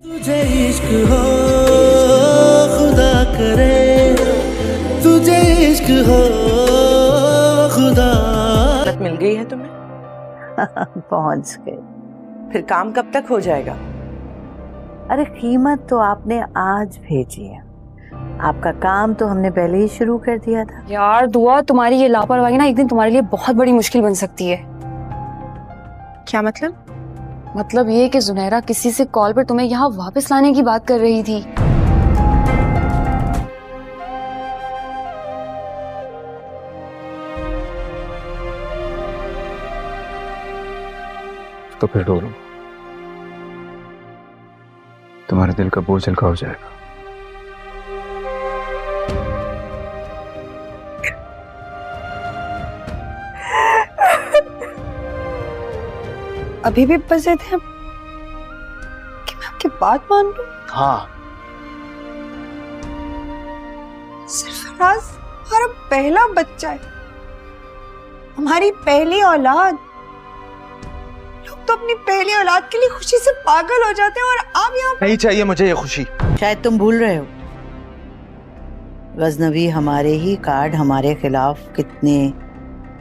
तुझे इश्क हो खुदा करे, तुझे इश्क हो खुदा। मिल गई है तुम्हें? पहुंच गए। फिर काम कब तक हो जाएगा? अरे कीमत तो आपने आज भेजी है, आपका काम तो हमने पहले ही शुरू कर दिया था। यार दुआ, तुम्हारी ये लापरवाही ना एक दिन तुम्हारे लिए बहुत बड़ी मुश्किल बन सकती है। क्या मतलब? मतलब ये कि जुनैरा किसी से कॉल पर तुम्हें यहाँ वापस लाने की बात कर रही थी। तो फिर रो लो, तुम्हारे दिल का बोझ हल्का हो जाएगा। अभी भी बसे थे कि मैं आपकी बात मान लूं? हाँ, सिर्फ फराज हमारा पहला बच्चा है, हमारी पहली औलाद। लोग तो अपनी पहली औलाद के लिए खुशी से पागल हो जाते हैं, और आप यहाँ नहीं चाहिए मुझे ये खुशी। शायद तुम भूल रहे हो, गजनबी हमारे ही कार्ड हमारे खिलाफ कितने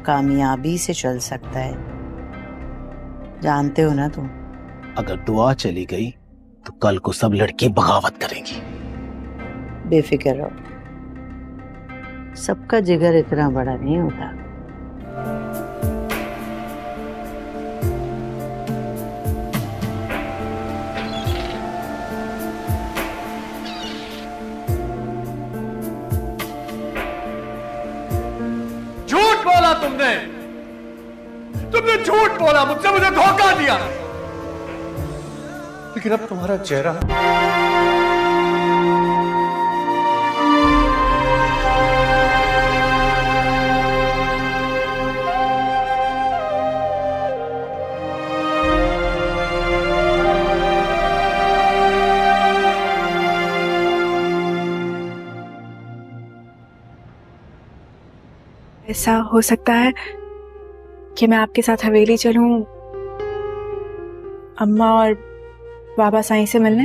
कामयाबी से चल सकता है, जानते हो ना तुम। अगर दुआ चली गई तो कल को सब लड़की बगावत करेंगी। बेफिक्र रहो, सबका जिगर इतना बड़ा नहीं होता। झूठ बोला तुमने झूठ बोला मुझसे, मुझे धोखा दिया। लेकिन अब तुम्हारा चेहरा ऐसा हो सकता है कि मैं आपके साथ हवेली चलूं अम्मा और बाबा साईं से मिलने।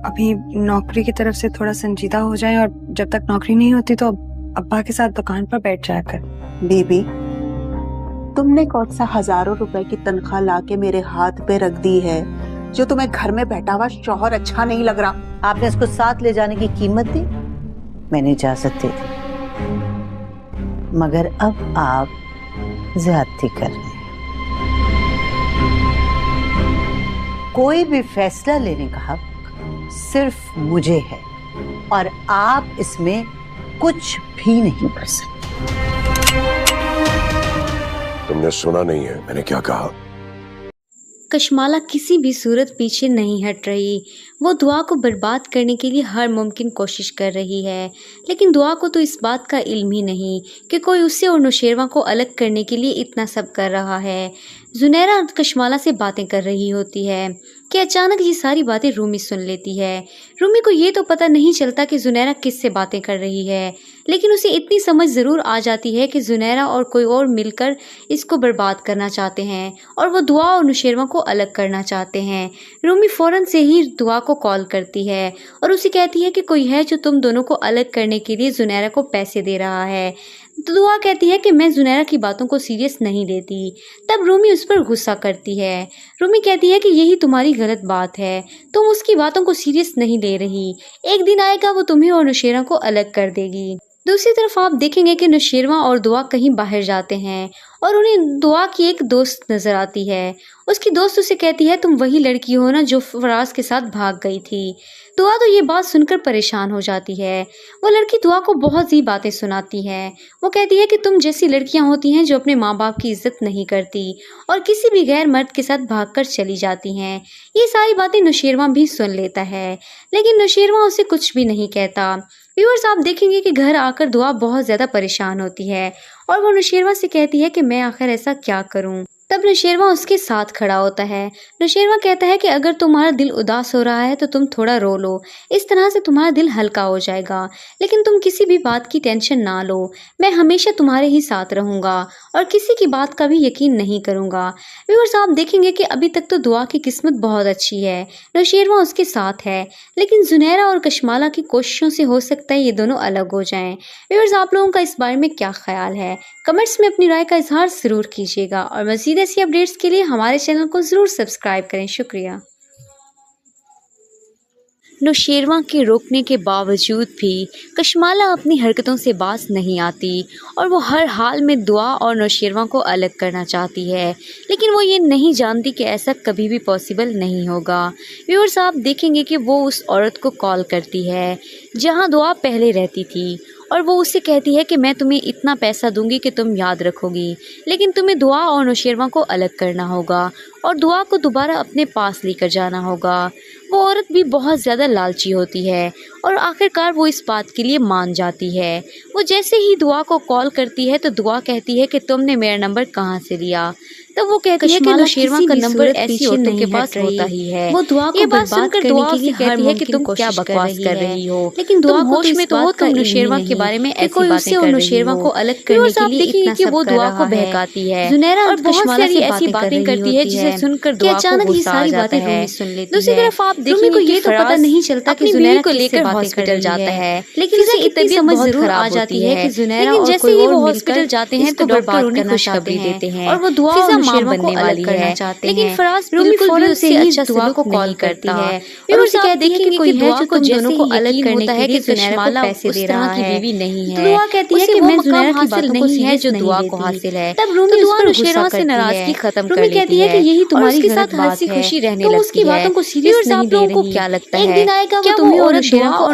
अभी नौकरी की तरफ से थोड़ा संजीदा हो जाए, और जब तक नौकरी नहीं होती तो अब्बा के साथ दुकान पर बैठ जाया कर। बेबी, तुमने कौन सा हजारों रुपए की तनख्वाह लाके मेरे हाथ पे रख दी है जो तुम्हें घर में बैठा हुआ शौहर अच्छा नहीं लग रहा? आपने इसको साथ ले जाने की कीमत दी, मैंने इजाजत दे दी, मगर अब आप ज्यादती कर रहे हैं। कोई भी फैसला लेने का हक सिर्फ मुझे है, और आप इसमें कुछ भी नहीं कर सकते। तुमने सुना नहीं है मैंने क्या कहा? कशमाला किसी भी सूरत पीछे नहीं हट रही। वो दुआ को बर्बाद करने के लिए हर मुमकिन कोशिश कर रही है, लेकिन दुआ को तो इस बात का इल्म ही नहीं कि कोई उससे और नौशेरवा को अलग करने के लिए इतना सब कर रहा है। जुनैरा कशमाला से बातें कर रही होती है कि अचानक ये सारी बातें रूमी सुन लेती है। रूमी को ये तो पता नहीं चलता कि जुनैरा किस से बातें कर रही है, लेकिन उसे इतनी समझ ज़रूर आ जाती है कि जुनैरा और कोई और मिलकर इसको बर्बाद करना चाहते हैं, और वो दुआ और नौशेरवा को अलग करना चाहते हैं। रूमी फ़ौरन से ही दुआ को कॉल करती है और उसे कहती है कि कोई है जो तुम दोनों को अलग करने के लिए जुनैरा को पैसे दे रहा है। तो दुआ कहती है कि मैं जुनैरा की बातों को सीरियस नहीं लेती। तब रूमी उस पर गुस्सा करती है। रूमी कहती है कि यही तुम्हारी गलत बात है, तुम उसकी बातों को सीरियस नहीं ले रही। एक दिन आएगा वो तुम्हें और नौशेरवा को अलग कर देगी। दूसरी तरफ आप देखेंगे कि नौशेरवा और दुआ कहीं बाहर जाते हैं और उन्हें दुआ की एक दोस्त नजर आती है। उसकी दोस्त उसे कहती है तुम वही लड़की हो ना जो फराज के साथ भाग गई थी। दुआ तो ये बात सुनकर परेशान हो जाती है। वो लड़की दुआ को बहुत सी बातें सुनाती है। वो कहती है कि तुम जैसी लड़कियां होती हैं जो अपने माँ बाप की इज्जत नहीं करती और किसी भी गैर मर्द के साथ भागकर चली जाती हैं। ये सारी बातें नौशेरवा भी सुन लेता है, लेकिन नौशेरवा उसे कुछ भी नहीं कहता। व्यूअर्स, आप देखेंगे कि घर आकर दुआ बहुत ज़्यादा परेशान होती है और वो नौशेरवा से कहती है कि मैं आखिर ऐसा क्या करूं। तब नौशेरवा उसके साथ खड़ा होता है। नौशेरवा कहता है कि अगर तुम्हारा दिल उदास हो रहा है तो तुम थोड़ा रो लो, इस तरह से तुम्हारा दिल हल्का हो जाएगा। लेकिन तुम किसी भी बात की टेंशन ना लो, मैं हमेशा तुम्हारे ही साथ रहूँगा और किसी की बात का भी यकीन नहीं करूँगा। व्यूअर्स, आप देखेंगे कि अभी तक तो दुआ की किस्मत बहुत अच्छी है, नौशेरवा उसके साथ है, लेकिन जुनैरा और कशमाला की कोशिशों से हो सकता है ये दोनों अलग हो जाएं। व्यूअर्स, आप लोगों का इस बारे में क्या ख्याल है? कमेंट्स में अपनी राय का इजहार ज़रूर कीजिएगा और मज़ीद ऐसी अपडेट्स के लिए हमारे चैनल को ज़रूर सब्सक्राइब करें। शुक्रिया। नौशेरवा के रोकने के बावजूद भी कशमाला अपनी हरकतों से बाज नहीं आती और वो हर हाल में दुआ और नौशेरवा को अलग करना चाहती है, लेकिन वो ये नहीं जानती कि ऐसा कभी भी पॉसिबल नहीं होगा। व्यूअर्स, आप देखेंगे कि वो उस औरत को कॉल करती है जहां दुआ पहले रहती थी और वो उससे कहती है कि मैं तुम्हें इतना पैसा दूंगी कि तुम याद रखोगी, लेकिन तुम्हें दुआ और नौशेरवा को अलग करना होगा और दुआ को दोबारा अपने पास लेकर जाना होगा। वो औरत भी बहुत ज़्यादा लालची होती है और आखिरकार वो इस बात के लिए मान जाती है। वो जैसे ही दुआ को कॉल करती है तो दुआ कहती है कि तुमने मेरा नंबर कहाँ से लिया। तो वो कहती है कि नौशेरवा का नंबर ऐसी औरतों के पास होता ही है। वो दुआ को बर्बाद करने के लिए कहती है कि तुम क्या बकवास कर रही हो, लेकिन दुआ होश में तो हो तुम नौशेरवा के बारे में ऐसी बातें कर रही हो। को अलग करने के लिए देखेंगे कि वो दुआ को बहकाती है, जुनैरा और कशमाला से ऐसी बातें करती है जिसे सुनकर दुआ अचानक ये सारी बातें रूमी सुन लेती है। दूसरी तरफ आप देखेंगे को ये तो पता नहीं चलता कि जुनैरा को लेकर हॉस्पिटल जाता है, लेकिन उसे इतनी समझ जरूर आ जाती है कि जुनैरा और जैसे ही वो हॉस्पिटल जाते हैं तो डॉक्टर उन्हें खुशखबरी देते हैं और वो दुआ और नौशेरवा को अलग करना चाहते हैं, लेकिन फराज बिल्कुल भी उसे अच्छा दुआ को कॉल करती है और उसे कहती है कि कोई है जो तुम दोनों को अलग करने के लिए कशमाला पैसे दे रहा है, बीवी नहीं है। दुआ कहती है कि मैं जुनैरा की बातों को नहीं है जो दुआ को हासिल है। तब रूमी दुआ नौशेरवा से नाराजगी खत्म कर लेती है कि यही तुम्हारी के साथ हंसी खुशी रहने लगती है। उसकी बातों को सीरियस नहीं ले रही। क्या लगता है एक दिन आएगा वो तुम्हें और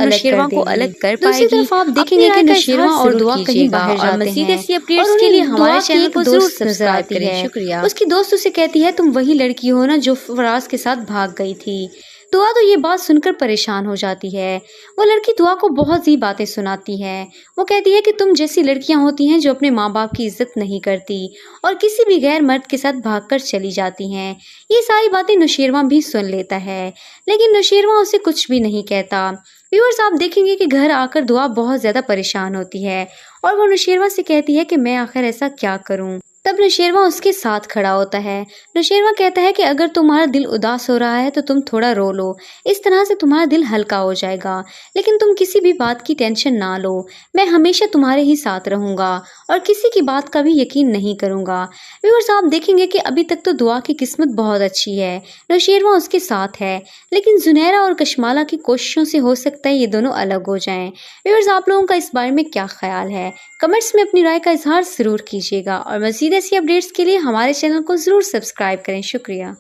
नौशेरवा को अलग कर पाएगी? दूसरी तरफ आप देखेंगे कि नौशेरवा और दुआ कहीं बाहर जाते हैं। मज़ीद ऐसी अपडेट्स के लिए हमारे चैनल को जरूर सब्सक्राइब करें। शुक्रिया। उसकी दोस्त उसे कहती है तुम वही लड़की हो ना जो फराज के साथ भाग गई थी। दुआ तो ये बात सुनकर परेशान हो जाती है। वो लड़की दुआ को बहुत सी बातें सुनाती है। वो कहती है कि तुम जैसी लड़कियां होती हैं जो अपने माँ बाप की इज्जत नहीं करती और किसी भी गैर मर्द के साथ भागकर चली जाती हैं। ये सारी बातें नौशेरवा भी सुन लेता है, लेकिन नौशेरवा उसे कुछ भी नहीं कहता। व्यूअर्स, आप देखेंगे कि घर आकर दुआ बहुत ज़्यादा परेशान होती है और वो नौशेरवा से कहती है कि मैं आखिर ऐसा क्या करूँ। तब नौशेरवा उसके साथ खड़ा होता है। नौशेरवा कहता है कि अगर तुम्हारा दिल उदास हो रहा है तो तुम थोड़ा रो लो, इस तरह से तुम्हारा दिल हल्का हो जाएगा। लेकिन तुम किसी भी बात की टेंशन ना लो, मैं हमेशा तुम्हारे ही साथ रहूँगा और किसी की बात का भी यकीन नहीं करूँगा। व्यूअर्स, आप देखेंगे कि अभी तक तो दुआ की किस्मत बहुत अच्छी है, नौशेरवा उसके साथ है, लेकिन जुनैरा और कशमाला की कोशिशों से हो सकता है ये दोनों अलग हो जाएं। व्यूअर्स, आप लोगों का इस बारे में क्या ख्याल है? कमेंट्स में अपनी राय का इजहार ज़रूर कीजिएगा और मज़ीद ऐसी अपडेट्स के लिए हमारे चैनल को जरूर सब्सक्राइब करें। शुक्रिया।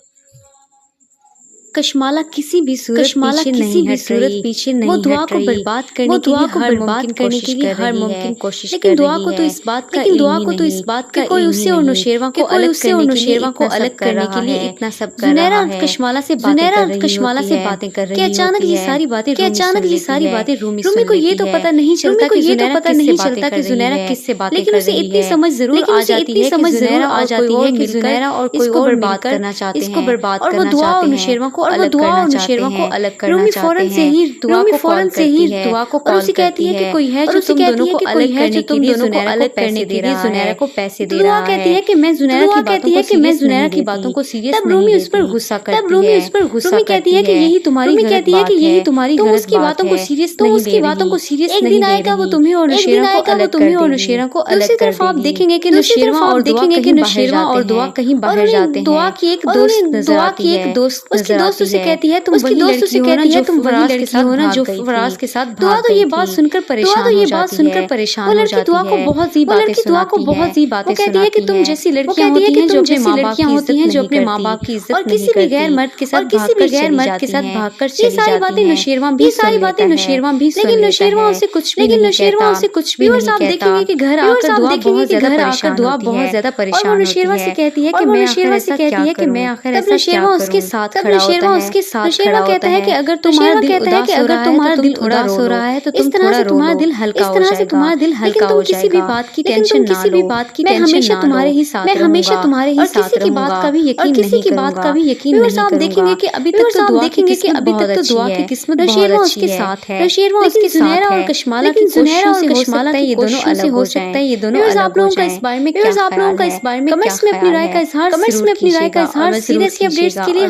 कशमाला किसी भी सूरत पीछे नहीं वो दुआ को बर्बाद करने के लिए हर मुमकिन कोशिश लेकिन दुआ को तो इस बात का कोई उससे और नौशेरवा को अलग करने के लिए इतना सब कर रहा है। कशमाला से बातें कर रही है। अचानक ये सारी बातें रूमी को ये तो पता नहीं चलता कि जुनैरा किससे बातें कर रही है, लेकिन उसे इतनी समझ जरूर आ जाती है कि जुनैरा और कोई और बर्बाद करना चाहते हैं और वो दुआ और नौशेरवा को अलग करना चाहते हैं। अलग करना चाहते हैं। फौरन से ही दुआ को कॉल कहती है कि कोई है जो तुम दोनों को अलग करने के लिए जुनैरा को पैसे दे रहा है। कहती है कि मैं जुनैरा की बातों को सीरियस नहीं लेती। उस पर गुस्सा करती है। रूमी कहती है कि यही तुम्हारी गलत उसकी बातों को सीरियस एक दिन आएगा वो तुम्हें और नौशेरवा को अलग कर देगी। आप देखेंगे कि नौशेरवा और दुआ कहीं बाहर जाते हैं। दुआ की एक दोस्त उसकी दोस्त उसे कहती है तुम वही लड़की हो ना जो फराज के साथ दुआ तो ये बात सुनकर परेशान हो जाती है। दुआ को बहुत सी बातें कहती है कि तुम जैसी लड़कियां होती हैं जो अपने माँ बाप की इज्जत और किसी भी गैर मर्द के साथ भागकर चली जाती हैं। ये सारी बातें नौशेरवा भी लेकिन नौशेरवा उसे कुछ भी नहीं कहता। आप देखेंगे कि घर आकर दुआ बहुत ज्यादा परेशान होती है और नौशेरवा से कहती है कि मैं आखिर ऐसा क्या करूं। उसके साथ खड़ा नौशेरवा उसके साथ खड़ा होता है कि अगर तुम्हारा दिल उदास हो रहा है तो तुम थोड़ा रो लो, इस तरह से तुम्हारा दिल हल्का हो जाएगा। किसी भी बात की टेंशन ना लो, मैं हमेशा तुम्हारे ही साथ रहूंगा, मैं हमेशा तुम्हारे ही साथ रहूंगा, किसी की बात का भी यकीन नहीं करूंगा। आप देखेंगे कि अभी तक तो दुआ की किस्मत बहुत अच्छी है, नौशेरवा उसके साथ है, और कश्माला की कोशिशों से हो सकता है ये दोनों अलग हो जाएं। आप लोगों का इस बारे में क्या ख्याल है? कमेंट्स में अपनी राय का इजहार सीरियस अपडेट्स के लिए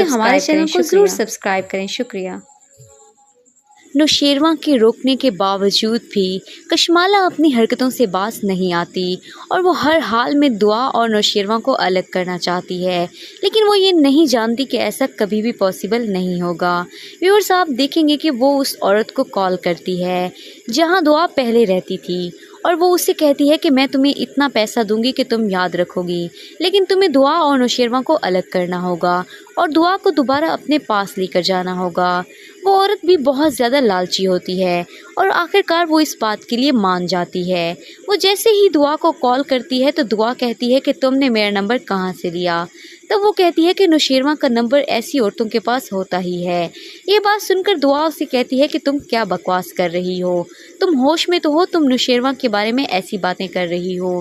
हमारे चैनल को जरूर सब्सक्राइब करें। शुक्रिया। नौशेरवा के रोकने के बावजूद भी कश्माला अपनी हरकतों से बाज नहीं आती और वो हर हाल में दुआ और नौशेरवा को अलग करना चाहती है, लेकिन वो ये नहीं जानती कि ऐसा कभी भी पॉसिबल नहीं होगा। व्यूअर्स, आप देखेंगे कि वो उस औरत को कॉल करती है जहां दुआ पहले रहती थी और वो उससे कहती है कि मैं तुम्हें इतना पैसा दूंगी कि तुम याद रखोगी, लेकिन तुम्हें दुआ और नौशेरवा को अलग करना होगा और दुआ को दोबारा अपने पास लेकर जाना होगा। वो औरत भी बहुत ज़्यादा लालची होती है और आखिरकार वो इस बात के लिए मान जाती है। वो जैसे ही दुआ को कॉल करती है तो दुआ कहती है कि तुमने मेरा नंबर कहाँ से लिया। तो वो कहती है कि नौशेरवा का नंबर ऐसी औरतों के पास होता ही है। ये बात सुनकर दुआ उससे कहती है कि तुम क्या बकवास कर रही हो, तुम होश में तो हो, तुम नौशेरवा के बारे में ऐसी बातें कर रही हो।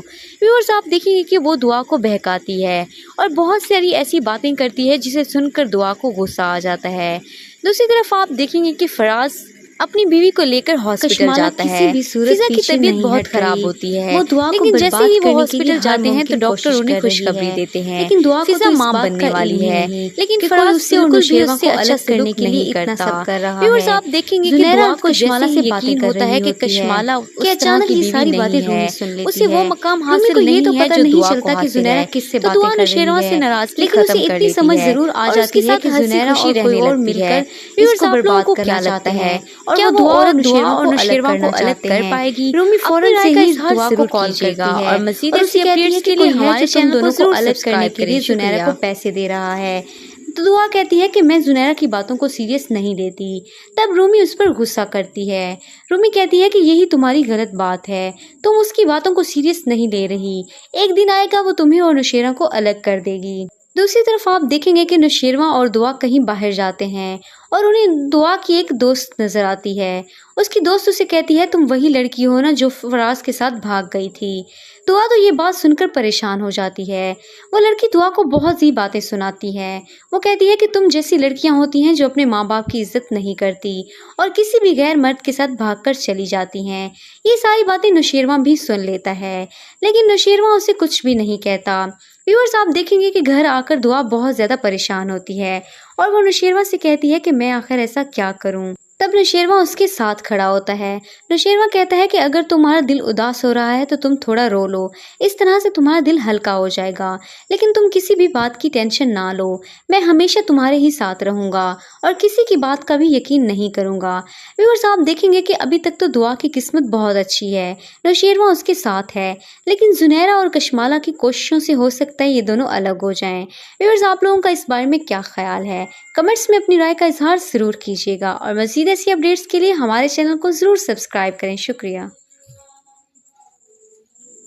व्यूअर्स, आप देखेंगे कि वो दुआ को बहकाती है और बहुत सारी ऐसी बातें करती है जिसे सुनकर दुआ को गुस्सा आ जाता है। दूसरी तरफ आप देखेंगे कि फराज अपनी बीवी को लेकर हॉस्पिटल जाता है। फिजा की तबीयत बहुत खराब होती है, लेकिन जैसे ही वो हॉस्पिटल जाते हैं तो डॉक्टर उन्हें खुशखबरी देते हैं, लेकिन दुआ फिजा मां बनने वाली है, लेकिन फराज उससे और नौशेरवा को अलग करने के लिए इतना सब कर रहा है। व्यूअर्स, आप देखेंगे कि दुआ को कश्माला से बातें होता है कि कश्माला के अचानक ये सारी बातें रूमी सुन लेती है। उसे वो मकाम हासिल नहीं है जो दुआ को हासिल है। किससे बातें कर नौशेरवा से नाराजगी खत्म कर देती है, समझ जरूर आ जाती है कि जुनैरा और कोई और मिलकर इसको बर्बाद करना चाहता है और क्या वो और नौशेरवा को अलग कर पाएगी। रूमी फौरन से ही दुआ को कॉल करेगा और मज़ीद ऐसी अपडेट्स के लिए हमारे चैनल को दोनों को अलग करने के लिए जुनैरा को पैसे दे रहा है। तो दुआ कहती है कि मैं जुनैरा की बातों को सीरियस नहीं लेती। तब रूमी उस पर गुस्सा करती है। रूमी कहती है कि यही तुम्हारी गलत बात है, तुम उसकी बातों को सीरियस नहीं ले रही। एक दिन आएगा वो तुम्हें और नौशेरवा को अलग कर देगी। दूसरी तरफ आप देखेंगे कि नौशेरवा और दुआ कहीं बाहर जाते हैं और उन्हें दुआ की एक दोस्त नजर आती है। उसकी दोस्त उसे कहती है तुम वही लड़की हो ना जो फराज के साथ भाग गई थी। दुआ तो ये बात सुनकर परेशान हो जाती है। वो लड़की दुआ को बहुत सी बातें सुनाती है। वो कहती है कि तुम जैसी लड़कियां होती हैं जो अपने माँ बाप की इज्जत नहीं करती और किसी भी गैर मर्द के साथ भागकर चली जाती हैं। ये सारी बातें नौशेरवा भी सुन लेता है, लेकिन नौशेरवा उसे कुछ भी नहीं कहता। व्यूअर्स, आप देखेंगे कि घर आकर दुआ बहुत ज़्यादा परेशान होती है और वो नौशेरवा से कहती है कि मैं आखिर ऐसा क्या करूं। तब नौशेरवा उसके साथ खड़ा होता है। नौशेरवा कहता है कि अगर तुम्हारा दिल उदास हो रहा है तो तुम थोड़ा रो लो, इस तरह से तुम्हारा दिल हल्का हो जाएगा, लेकिन तुम किसी भी बात की टेंशन ना लो, मैं हमेशा तुम्हारे ही साथ रहूंगा और किसी की बात का भी यकीन नहीं करूंगा। व्यूअर्स, आप देखेंगे कि अभी तक तो दुआ की किस्मत बहुत अच्छी है, नौशेरवा उसके साथ है, लेकिन जुनैरा और कश्माला की कोशिशों से हो सकता है ये दोनों अलग हो जाएं। व्यूअर्स, आप लोगों का इस बारे में क्या ख्याल है? कमेंट्स में अपनी राय का इजहार ज़रूर कीजिएगा और मज़ीद ऐसी अपडेट्स के लिए हमारे चैनल को ज़रूर सब्सक्राइब करें। शुक्रिया।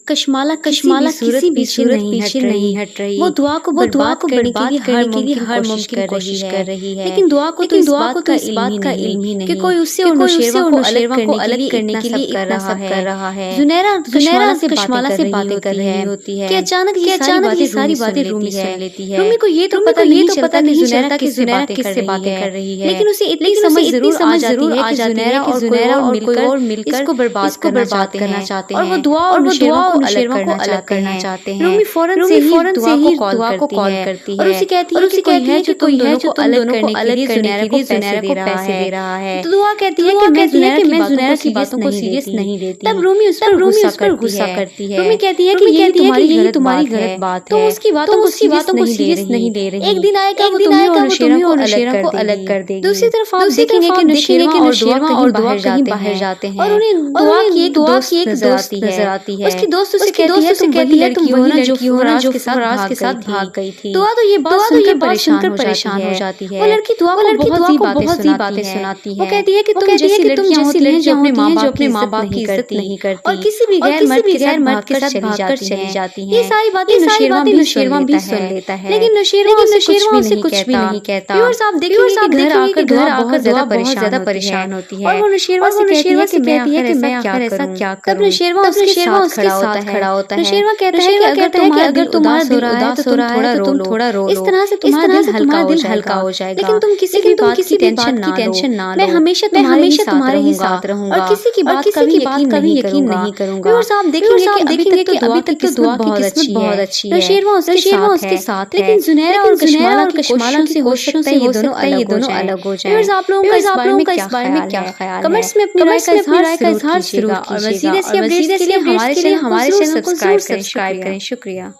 कश्माला किसी भी सूरत पीछे नहीं हट रही। वो दुआ को बर्बाद करने के लिए हर मुमकिन कोशिश कर रही है, लेकिन दुआ को इस बात का इल्म ही नहीं कि कोई उससे और नौशेरवा को अलग करने के लिए कर रहा है। जुनैरा कश्माला से बातें कर रही होती है कि अचानक ये सारी बातें रूमी सुन लेती है। रूमी को ये तो पता नहीं चलता कि जुनैरा किससे बातें कर रही है, लेकिन उसे इतनी समझ जरूर आ जाती है कि जुनैरा और मिलकर इसको बर्बाद करना चाहते हैं और वो दुआ और नौशेरवा नौशेरवा को अलग करना चाहते हैं। रूमी फौरन से ही दुआ को कॉल करती है और उसे कहती है कि कोई है जो तुम दोनों को अलग करने के लिए जुनैरा को पैसे दे रहा है। तो दुआ कहती है कि मैं जुनैरा की बातों को सीरियस नहीं लेती। तब रूमी उस पर गुस्सा करती है। रूमी कहती है कि यही तुम्हारी गलत बात है, तुम उसकी बातों को सीरियस नहीं ले रही। एक दिन आएगा वो तुम्हें और नौशेरवा को अलग कर देगी। दूसरी तरफ आप देखेंगे कि नौशेरवा और दुआ कहीं बाहर जाते हैं और उन्हें दुआ की एक दोस्त नजर आती है। उसकी दोस्त दोस्त उसे कहती है तुम वही लड़की हो ना जो फराज के साथ भाग गई थी। दुआ तो ये बात सुनकर परेशान हो जाती है। वो लड़की दुआ को बहुत सी बातें सुनाती है। वो कहती है कि तुम जैसी लड़कियां होती हैं जो अपने माँ बाप की इज्जत नहीं करती और किसी भी गैर मर्द के साथ भागकर चली जाती हैं। ये सारी बातें नौशेरवा भी सुन लेता है, लेकिन नौशेरवा उसे कुछ भी नहीं कहता। व्यूअर्स आप देखेंगे कि घर आकर बहुत ज्यादा परेशान होती है और वो नौशेरवा से कहती है कि मैं आखिर ऐसा क्या करूं। तब नौशेरवा उसके साथ खड़ा होता है। नौशेरवा कहता है कि अगर तुम्हारा दिल उदास हो रहा है तो तुम थोड़ा रो लो, इस तरह से तुम्हारा दिल हल्का हो जाएगा। लेकिन तुम किसी भी बात की टेंशन ना लो, मैं हमेशा तुम्हारे ही साथ रहूंगा और किसी की बात कभी यकीन नहीं करूंगा। व्यूअर्स आप देखेंगे कि अभी तक तो दुआ की किस्मत बहुत अच्छी है। नौशेरवा उसके साथ है, लेकिन जुनैरा और कशमाला से हो सकता है ये दोनों अलग हो जाएं। व्यूअर्स आप लोगों का इस बारे में क्या ख्याल है? कमेंट्स में अपनी राय का इजहार जरूर कीजिएगा और मज़ीद ऐसी अपडेट्स के लिए हमारे चैनल को सब्सक्राइब करें। शुक्रिया।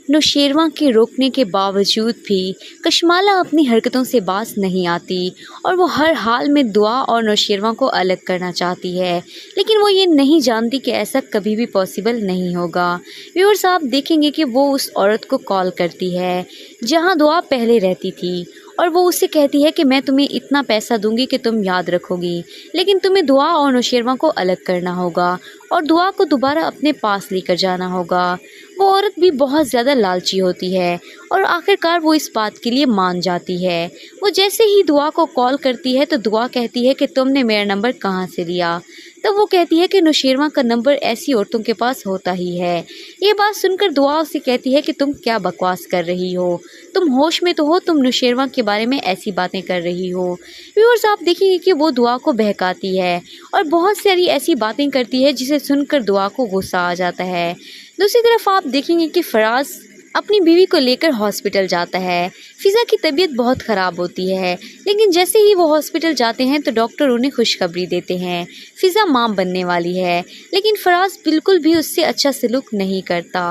नौशेरवा के रोकने के बावजूद भी कशमाला अपनी हरकतों से बाज नहीं आती और वो हर हाल में दुआ और नौशेरवा को अलग करना चाहती है, लेकिन वो ये नहीं जानती कि ऐसा कभी भी पॉसिबल नहीं होगा। व्यूअर्स आप देखेंगे कि वो उस औरत को कॉल करती है जहां दुआ पहले रहती थी और वो उससे कहती है कि मैं तुम्हें इतना पैसा दूंगी कि तुम याद रखोगी, लेकिन तुम्हें दुआ और नौशेरवा को अलग करना होगा और दुआ को दोबारा अपने पास लेकर जाना होगा। वो औरत भी बहुत ज़्यादा लालची होती है और आखिरकार वो इस बात के लिए मान जाती है। वो जैसे ही दुआ को कॉल करती है तो दुआ कहती है कि तुमने मेरा नंबर कहाँ से लिया। तब वो कहती है कि नौशेरवा का नंबर ऐसी औरतों के पास होता ही है। ये बात सुनकर दुआ उसे कहती है कि तुम क्या बकवास कर रही हो, तुम होश में तो हो, तुम नौशेरवा के बारे में ऐसी बातें कर रही हो। व्यूअर्स आप देखेंगे कि वो दुआ को बहकाती है और बहुत सारी ऐसी बातें करती है जिसे सुनकर दुआ को गुस्सा आ जाता है। दूसरी तरफ आप देखेंगे कि फराज अपनी बीवी को लेकर हॉस्पिटल जाता है। फिज़ा की तबीयत बहुत ख़राब होती है, लेकिन जैसे ही वो हॉस्पिटल जाते हैं तो डॉक्टर उन्हें खुशखबरी देते हैं, फिज़ा मां बनने वाली है। लेकिन फराज बिल्कुल भी उससे अच्छा सलूक नहीं करता।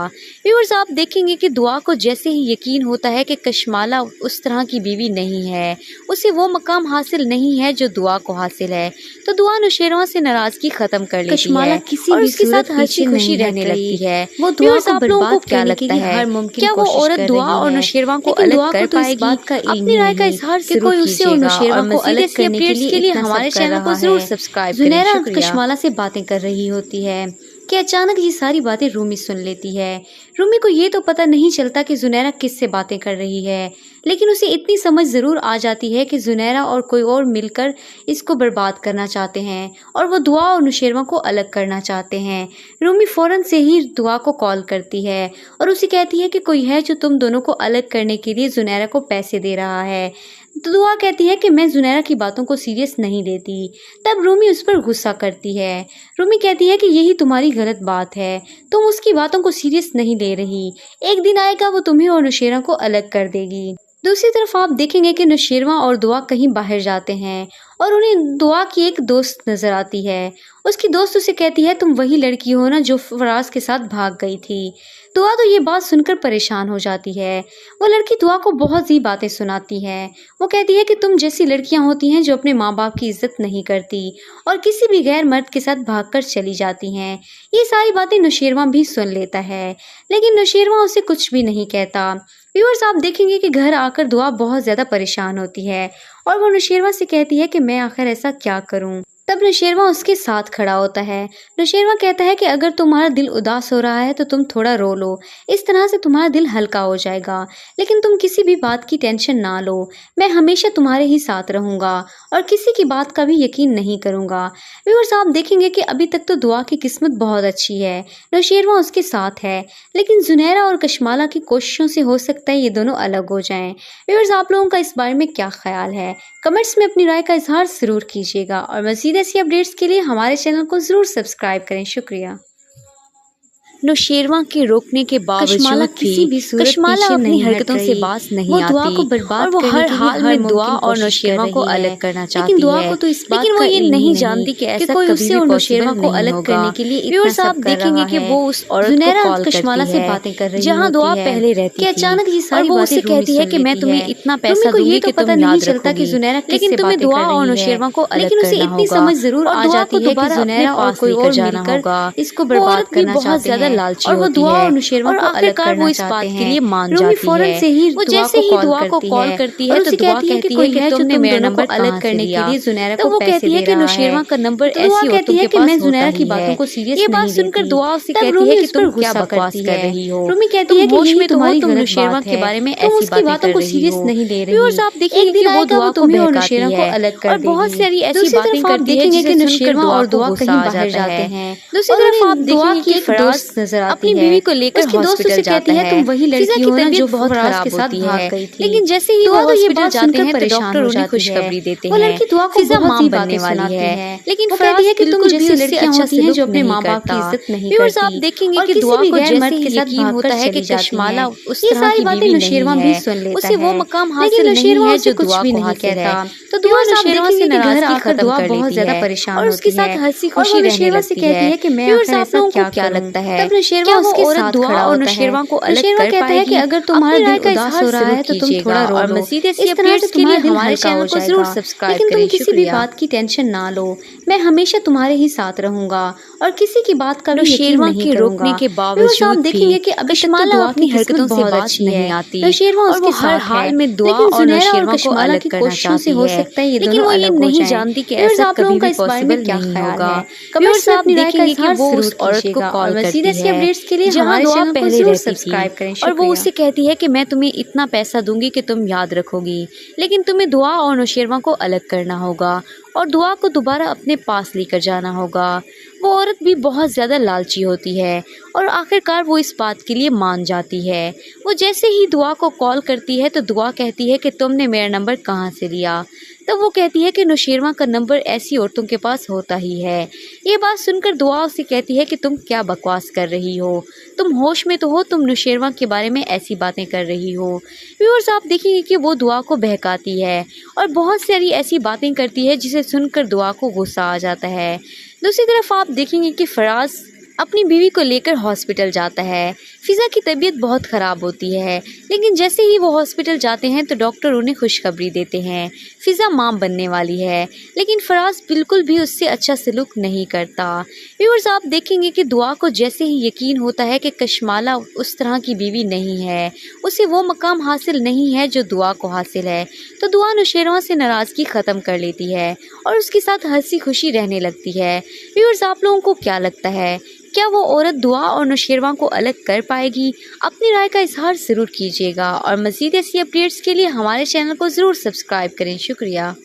व्यूअर्स आप देखेंगे कि दुआ को जैसे ही यकीन होता है कि कशमाला उस तरह की बीवी नहीं है, उसे वो मकाम हासिल नहीं है जो दुआ को हासिल है, तो दुआ नौशेरवा से नाराज़गी ख़त्म कर लेती है और उसके साथ हंसी खुशी रहने लगती है। वो दुआ को बर्बाद क्या लगता है? क्या वो औरत दुआ और नौशेरवा को अलग कर पाएगी? अपनी राय का इजहार कि कोई उससे और नौशेरवा को अलग करने के लिए हमारे चैनल को जरूर सब्सक्राइब करें। जुनैरा कशमाला से बातें कर रही होती है कि अचानक ये सारी बातें रूमी सुन लेती है। रूमी को ये तो पता नहीं चलता कि जुनैरा किससे बातें कर रही है, लेकिन उसे इतनी समझ ज़रूर आ जाती है कि जुनैरा और कोई और मिलकर इसको बर्बाद करना चाहते हैं और वो दुआ और नौशेरवा को अलग करना चाहते हैं। रूमी फ़ौरन से ही दुआ को कॉल करती है और उसे कहती है कि कोई है जो तुम दोनों को अलग करने के लिए जुनैरा को पैसे दे रहा है। तो दुआ कहती है कि मैं जुनैरा की बातों को सीरियस नहीं लेती। तब रूमी उस पर गुस्सा करती है। रूमी कहती है कि यही तुम्हारी गलत बात है, तुम उसकी बातों को सीरियस नहीं ले रही। एक दिन आएगा वो तुम्हें और नौशेरवा को अलग कर देगी। दूसरी तरफ आप देखेंगे कि नौशेरवा और दुआ कहीं बाहर जाते हैं और उन्हें दुआ की एक दोस्त नज़र आती है। उसकी दोस्त उसे कहती है तुम वही लड़की हो ना जो फराज के साथ भाग गई थी। दुआ तो ये बात सुनकर परेशान हो जाती है। वो लड़की दुआ को बहुत सी बातें सुनाती है। वो कहती है कि तुम जैसी लड़कियां होती हैं जो अपने माँ बाप की इज्जत नहीं करती और किसी भी गैर मर्द के साथ भागकर चली जाती हैं। ये सारी बातें नौशेरवा भी सुन लेता है, लेकिन नौशेरवा उसे कुछ भी नहीं कहता। व्यूअर्स आप देखेंगे कि घर आकर दुआ बहुत ज़्यादा परेशान होती है और वो नौशेरवा से कहती है कि मैं आखिर ऐसा क्या करूं। तब नौशेरवा उसके साथ खड़ा होता है। नौशेरवा कहता है कि अगर तुम्हारा दिल उदास हो रहा है तो तुम थोड़ा रो लो, इस तरह से तुम्हारा दिल हल्का हो जाएगा, लेकिन तुम किसी भी बात की टेंशन ना लो, मैं हमेशा तुम्हारे ही साथ रहूँगा और किसी की बात का भी यकीन नहीं करूँगा। व्यूअर्स आप देखेंगे कि अभी तक तो दुआ की किस्मत बहुत अच्छी है, नौशेरवा उसके साथ है, लेकिन जुनैरा और कशमाला की कोशिशों से हो सकता है ये दोनों अलग हो जाएं। व्यूअर्स आप लोगों का इस बारे में क्या ख्याल है? कमेंट्स में अपनी राय का इजहार ज़रूर कीजिएगा और मज़ीद ऐसी अपडेट्स के लिए हमारे चैनल को ज़रूर सब्सक्राइब करें। शुक्रिया। नौशेरवा के रोकने के बावजूद किसी भी कश्माला अपनी हरकतों से बाज नहीं आती। वो दुआ को बर्बाद करने हर हाल में दुआ और नौशेरवा को अलग करना चाहती है। लेकिन दुआ को तो इस बात का ये नहीं जानती कि ऐसा कोई उससे और नौशेरवा को अलग करने के लिए इतना सब देखेंगे कि वो उस औरत को कॉल कश्माला से बातें कर रही जहाँ दुआ पहले रहती है। अचानक ये सारी बातें कहती है कि मैं तुम्हें इतना पैसा दूंगी कि तुम याद रखोगी। लेकिन तुम्हें दुआ और नौशेरवा को अलग करना होगा। लेकिन उसे इतनी समझ जरूर आ जाती है कि जुनैरा और कोई और मिलकर इसको बर्बाद करना चाहते हैं और वो दुआ और नौशेरवा को अलग करना वो इस बात के लिए मान जाती है। वो जैसे ही दुआ को कॉल करती है तो दुआ कहती है कि तुमने मेरा नंबर अलग करने के लिए जुनैरा को पैसे दे रहा है। नौशेरवा का नंबर ऐसी औरतों के पास मैं जुनैरा की बातों को सीरियस नहीं लेती। ये बात सुनकर दुआ उससे कहती है कि तुम क्या बकवास कर रही हो। रूमी कहती है कि होश में तुम्हारी नौशेरवा के बारे में ऐसी बातों को सीरियस नहीं ले रही। और आप देखिए कि वो दुआ तुम्हें और नौशेरवा को अलग कर देगी। और बहुत सारी ऐसी बातें करती है कि नौशेरवा और दुआ कहीं बाहर जाते हैं। दूसरी तरफ आप देखेंगे कि एक दोस्त नजर आती है, अपनी बीवी को लेकर हॉस्पिटल जाती है। तुम वही लड़की हो ना जो बहुत खराब के साथ भाग गई थी। लेकिन जैसे ही वो हॉस्पिटल जाते हैं तो डॉक्टर उन्हें खुशखबरी देते हैं। वो लड़की दुआ को बहुत ही बनने वाली है, लेकिन कहती है कि तुम जैसी लड़कियां होती हैं जो अपने माँ बाप की इज्जत नहीं करती। आप देखेंगे कि दुआ को जैसे ही यकीन होता है कि कश्माला उस तरह की बीवी नौशेरवा भी सुन लेता है, उसे वो मकाम हासिल नहीं है जो दुआ को हासिल है। तो दुआ नौशेरवा से घर आकर दुआ बहुत ज्यादा परेशान और उसके साथ हंसी खुशी रहने लगती है कि मैं ऐसा क्या लगता है। तब नौशेरवा उसके साथ दुआ और नौशेरवा को अलग कर कहता है कि अगर तुम्हारा दिल उदास हो रहा है तो तुम थोड़ा रो लो। मज़ीद ऐसी अपडेट्स के लिए हमारे चैनल को जरूर सब्सक्राइब करें। लेकिन तुम किसी भी बात की टेंशन ना लो, मैं हमेशा तुम्हारे ही साथ रहूंगा और किसी की बात का नौशेरवा के रोकने के बावजूद देखेंगे कि अब कश्माला अपनी हरकतों से बाज नहीं आती। नौशेरवा उसके हर हाल में दुआ और नौशेरवा को अलग करना चाहती है, लेकिन वो ये नहीं जानती कि ऐसा कभी भी पॉसिबल नहीं होगा। कमेंट्स में अपनी राय देखेंगे कि वो उस औरत को कॉल करती है ऐसी अपडेट्स के लिए हमारे चैनल को जरूर सब्सक्राइब करें और वो उससे कहती है कि मैं तुम्हें इतना पैसा दूंगी कि तुम याद रखोगी। लेकिन तुम्हें दुआ और नौशेरवा को अलग करना होगा और दुआ को दोबारा अपने पास लेकर जाना होगा। वो औरत भी बहुत ज़्यादा लालची होती है और आखिरकार वो इस बात के लिए मान जाती है। वो जैसे ही दुआ को कॉल करती है तो दुआ कहती है कि तुमने मेरा नंबर कहाँ से लिया। तो वो कहती है कि नौशेरवा का नंबर ऐसी औरतों के पास होता ही है। ये बात सुनकर दुआ उससे कहती है कि तुम क्या बकवास कर रही हो, तुम होश में तो हो, तुम नौशेरवा के बारे में ऐसी बातें कर रही हो। व्यूअर्स आप देखेंगे कि वो दुआ को बहकाती है और बहुत सारी ऐसी बातें करती है जिसे सुनकर दुआ को गुस्सा आ जाता है। दूसरी तरफ आप देखेंगे कि फराज अपनी बीवी को लेकर हॉस्पिटल जाता है। फिज़ा की तबीयत बहुत ख़राब होती है, लेकिन जैसे ही वो हॉस्पिटल जाते हैं तो डॉक्टर उन्हें खुशखबरी देते हैं, फिज़ा मां बनने वाली है। लेकिन फराज बिल्कुल भी उससे अच्छा सलूक नहीं करता। व्यूअर्स आप देखेंगे कि दुआ को जैसे ही यकीन होता है कि कश्माला उस तरह की बीवी नहीं है, उसे वो मकाम हासिल नहीं है जो दुआ को हासिल है, तो दुआ नौशेरवा से नाराज़गी ख़त्म कर लेती है और उसके साथ हंसी खुशी रहने लगती है। व्यूअर्स आप लोगों को क्या लगता है, क्या वो औरत दुआ और नौशेरवा को अलग कर पाएगी? अपनी राय का इजहार ज़रूर कीजिएगा और मज़ीद ऐसी अपडेट्स के लिए हमारे चैनल को ज़रूर सब्सक्राइब करें। शुक्रिया।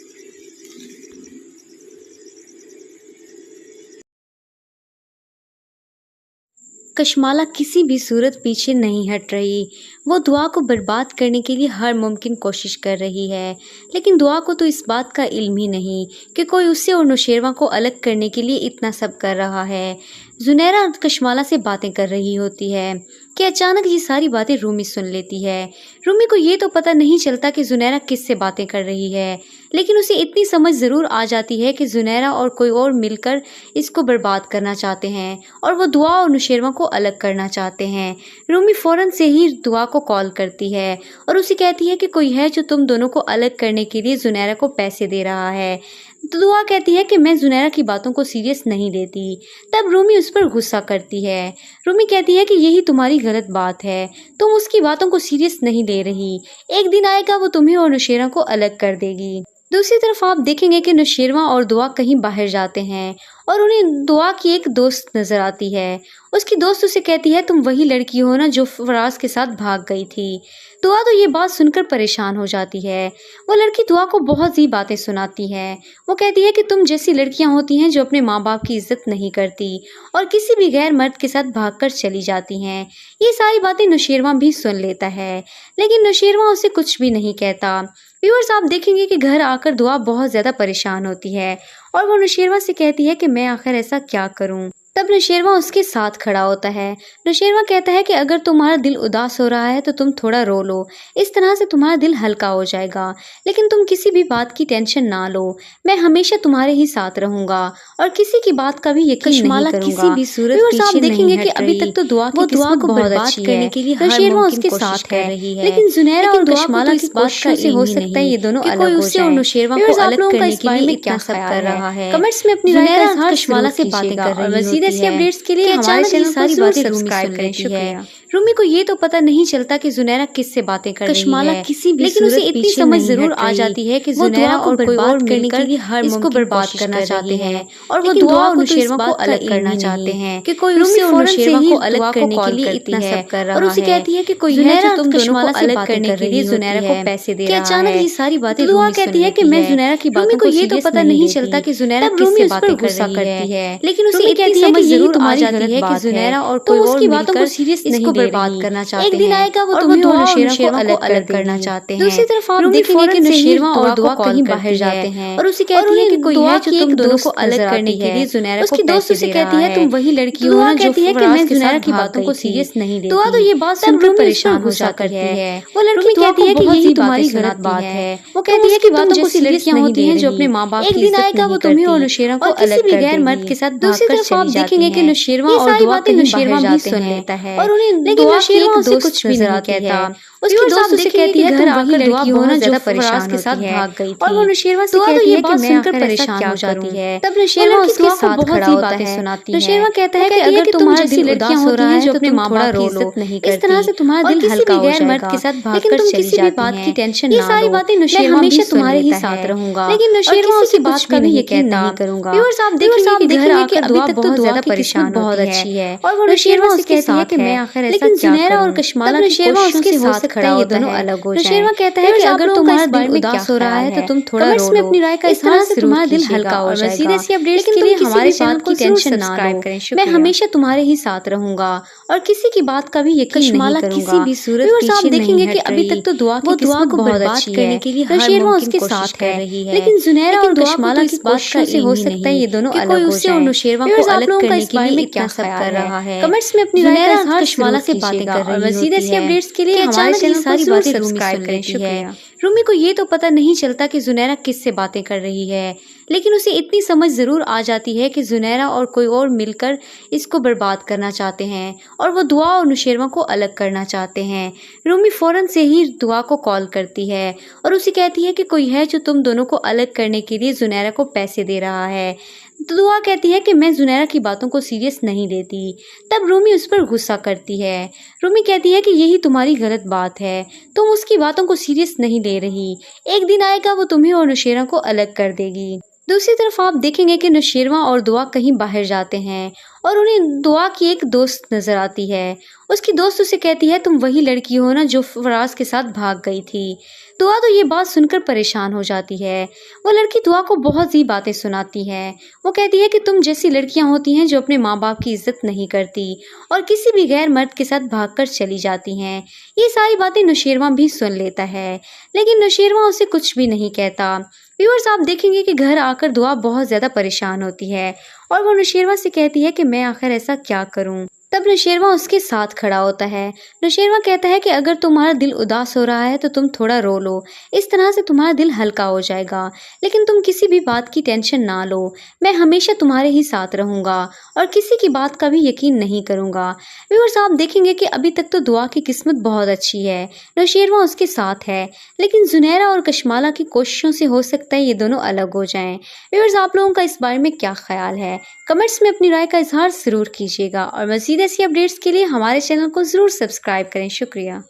कश्माला किसी भी सूरत पीछे नहीं हट रही। वो दुआ को बर्बाद करने के लिए हर मुमकिन कोशिश कर रही है, लेकिन दुआ को तो इस बात का इल्म ही नहीं कि कोई उससे और नौशेरवा को अलग करने के लिए इतना सब कर रहा है। जुनैरा कश्माला से बातें कर रही होती है कि अचानक ये सारी बातें रूमी सुन लेती है। रूमी को ये तो पता नहीं चलता कि जुनैरा किससे बातें कर रही है, लेकिन उसे इतनी समझ ज़रूर आ जाती है कि जुनैरा और कोई और मिलकर इसको बर्बाद करना चाहते हैं और वो दुआ और नौशेरवा को अलग करना चाहते हैं। रूमी फ़ौरन से ही दुआ को कॉल करती है और उसे कहती है कि कोई है जो तुम दोनों को अलग करने के लिए जुनैरा को पैसे दे रहा है। तो दुआ कहती है कि मैं जुनैरा की बातों को सीरियस नहीं लेती। तब रूमी उस पर गुस्सा करती है। रूमी कहती है कि यही तुम्हारी गलत बात है, तुम उसकी बातों को सीरियस नहीं ले रही। एक दिन आएगा वो तुम्हें और नौशेरवा को अलग कर देगी। दूसरी तरफ आप देखेंगे कि नौशेरवा और दुआ कहीं बाहर जाते हैं और उन्हें दुआ की एक दोस्त नज़र आती है। उसकी दोस्त उसे कहती है तुम वही लड़की हो ना जो फराज के साथ भाग गई थी। दुआ तो ये बात सुनकर परेशान हो जाती है। वो लड़की दुआ को बहुत सी बातें सुनाती है। वो कहती है कि तुम जैसी लड़कियां होती हैं जो अपने माँ बाप की इज्जत नहीं करती और किसी भी गैर मर्द के साथ भागकर चली जाती हैं। ये सारी बातें नौशेरवा भी सुन लेता है, लेकिन नौशेरवा उसे कुछ भी नहीं कहता। व्यूअर्स आप देखेंगे कि घर आकर दुआ बहुत ज़्यादा परेशान होती है और वो नौशेरवा से कहती है कि मैं आखिर ऐसा क्या करूं। तब नौशेरवा उसके साथ खड़ा होता है। नौशेरवा कहता है कि अगर तुम्हारा दिल उदास हो रहा है तो तुम थोड़ा रो लो, इस तरह से तुम्हारा दिल हल्का हो जाएगा। लेकिन तुम किसी भी बात की टेंशन ना लो, मैं हमेशा तुम्हारे ही साथ रहूंगा और किसी की बात का भी यकीन नहीं करूंगा। किसी भी सूरत पीछे देखेंगे कि अभी तक तो दुआ को बर्बाद करने के लिए नौशेरवा उसके साथ है, लेकिन जुनैरा और कशमाला की कोशिशों से हो सकता है ये दोनों अलग हो जाएं। नौशेरवा को अलग करने के लिए क्या सब कर रहा है, कमेंट्स में अपनी राय का इज़हार कशमाला से बातें कर रही होती है। अपडेट्स के लिए हमारे चैनल सारी बातें सब्सक्राइब करें। शुक्रिया। रूमी को ये तो पता नहीं चलता कि जुनैरा किससे बातें कर रही है, कशमाला किसी भी लेकिन उसे इतनी समझ जरूर आ जाती है कि जुनैरा और कोई और करने के लिए हर इसको बर्बाद करना चाहते हैं और वो दुआ और नौशेरवा को अलग करना चाहते हैं कि कोई उससे और नौशेरवा को अलग करने के लिए इतना सब कर रहा है और उसे कहती है कि कोई है जो तुम दोनों को अलग करने के लिए जुनैरा को पैसे दे रहा है। अचानक ये सारी बातें दुआ कहती है कि मैं जुनैरा की बातों को ये तो पता नहीं चलता कि जुनैरा किससे बातें कर रही है, लेकिन उसे इतनी समझ जरूर आ जाती है कि जुनैरा और कोई और उसकी बातों को सीरियस नहीं बर्बाद करना चाहते हैं। एक दिन आएगा वो तुम्हें और नौशेरवा को अलग करना चाहते हैं। दूसरी तरफ आप देखेंगे कि नौशेरवा और दुआ कहीं बाहर जाते हैं और उसे कहती है कि कोई है जो तुम दोनों को अलग करने के लिए जुनैरा को पैसे दे रहा है। तुम वही लड़की हो ना जो फराज के जुनैरा की बातों को सीरियस नहीं लेती। दुआ तो ये बात सुनकर परेशान हो जाती है। वो लड़की कहती है कि यही तुम्हारी गलत बात है। वो कहती है कि बातों को लड़कियां होती हैं जो अपने माँ बाप की इज्जत नहीं करती। एक दिन आएगा वो तुम्हें और नौशेरवा को अलग कर देगी। गैर मर्द के साथ दूसरी तरफ आप देखेंगे कि नौशेरवा और दुआ नौशेरवा भी सुन लेता है और उन्हें लेकिन नौशेरवा उसे कुछ भी नहीं कहता। उसकी दोस्त उसे कहती है घर आकर लड़की हो ना ज्यादा परेशान के साथ भाग गई थी और वो नौशेरवा से कहती है कि मैं सुनकर परेशान हो जाती है। तब नौशेरवा उसके साथ खड़ा होता है। नौशेरवा कहता है कि अगर तुम्हारा दिल उदास हो रहा है जो अपने माँ बाप की इज्जत नहीं करती, इस तरह से तुम्हारा दिल हल्का हो जाएगा। के साथ भागकर चली जाती है। बात की टेंशन ना लो, ये सारी बातें नौशेरवा हमेशा तुम्हारे ही साथ रहूंगा, लेकिन नौशेरवा उसी बात का भी यकीन नहीं करूंगा। व्यूअर्स आप देखेंगे कि घर आकर दुआ बहुत ज्यादा परेशान बहुत अच्छी है और वो नौशेरवा उससे कहती है कि मैं आखिर ऐसा क्या करूं। और कशमाला नौशेरवा उसके साथ खड़ा होता है। नौशेरवा कहता है कि अगर तुम्हारा दिल उदास हो रहा है तो तुम थोड़ा रो लो, अपनी राय का इज़हार से तुम्हारा दिल हल्का हो जाएगा। मज़ीद ऐसी अपडेट्स के लिए हमारे चैनल को टेंशन ना लो, मैं हमेशा तुम्हारे ही साथ रहूंगा और किसी की बात का भी यकीन नहीं करूंगा। किसी भी सूरत पीछे देखेंगे कि अभी तक तो दुआ को बर्बाद करने के लिए नौशेरवा उसके साथ है, लेकिन जुनैरा और कशमाला की कोशिशों से हो सकता है ये दोनों अलग हो जाएं। और नौशेरवा को अलग करने के लिए क्या सब कर रहा है, कमेंट्स में अपनी राय का इज़हार कशमाला से बातें कर रही होती है। मज़ीद ऐसी अपडेट्स के लिए हमारे चैनल सारी बातें सब्सक्राइब करें। शुक्रिया। रूमी को ये तो पता नहीं चलता कि जुनैरा किससे बातें कर रही है, लेकिन उसे इतनी समझ ज़रूर आ जाती है कि जुनैरा और कोई और मिलकर इसको बर्बाद करना चाहते हैं और वो दुआ और नौशेरवा को अलग करना चाहते हैं। रूमी फ़ौरन से ही दुआ को कॉल करती है और उसे कहती है कि कोई है जो तुम दोनों को अलग करने के लिए जुनैरा को पैसे दे रहा है। तो दुआ कहती है कि मैं जुनैरा की बातों को सीरियस नहीं लेती। तब रूमी उस पर गुस्सा करती है। रूमी कहती है कि यही तुम्हारी गलत बात है, तुम उसकी बातों को सीरियस नहीं ले रही। एक दिन आएगा वो तुम्हें और नौशेरवा को अलग कर देगी। दूसरी तरफ आप देखेंगे कि नौशेरवा और दुआ कहीं बाहर जाते हैं और उन्हें दुआ की एक दोस्त नजर आती है। उसकी दोस्त उसे कहती है तुम वही लड़की हो ना जो फराज के साथ भाग गई थी। दुआ तो ये बात सुनकर परेशान हो जाती है। वो लड़की दुआ को बहुत सी बातें सुनाती है। वो कहती है कि तुम जैसी लड़कियां होती हैं जो अपने माँ बाप की इज्जत नहीं करती और किसी भी गैर मर्द के साथ भागकर चली जाती हैं। ये सारी बातें नौशेरवा भी सुन लेता है, लेकिन नौशेरवा उसे कुछ भी नहीं कहता। व्यूअर्स आप देखेंगे कि घर आकर दुआ बहुत ज़्यादा परेशान होती है और वो नौशेरवा से कहती है कि मैं आखिर ऐसा क्या करूं। तब नौशेरवा उसके साथ खड़ा होता है। नौशेरवा कहता है कि अगर तुम्हारा दिल उदास हो रहा है तो तुम थोड़ा रो लो, इस तरह से तुम्हारा दिल हल्का हो जाएगा। लेकिन तुम किसी भी बात की टेंशन ना लो, मैं हमेशा तुम्हारे ही साथ रहूंगा और किसी की बात का भी यकीन नहीं करूंगा। व्यूअर्स आप देखेंगे कि अभी तक तो दुआ की किस्मत बहुत अच्छी है, नौशेरवा उसके साथ है, लेकिन जुनैरा और कशमाला की कोशिशों से हो सकता है ये दोनों अलग हो जाएं। व्यूअर्स आप लोगों का इस बारे में क्या ख्याल है, कमेंट्स में अपनी राय का इज़हार ज़रूर कीजिएगा और मज़ीद ऐसी अपडेट्स के लिए हमारे चैनल को ज़रूर सब्सक्राइब करें। शुक्रिया।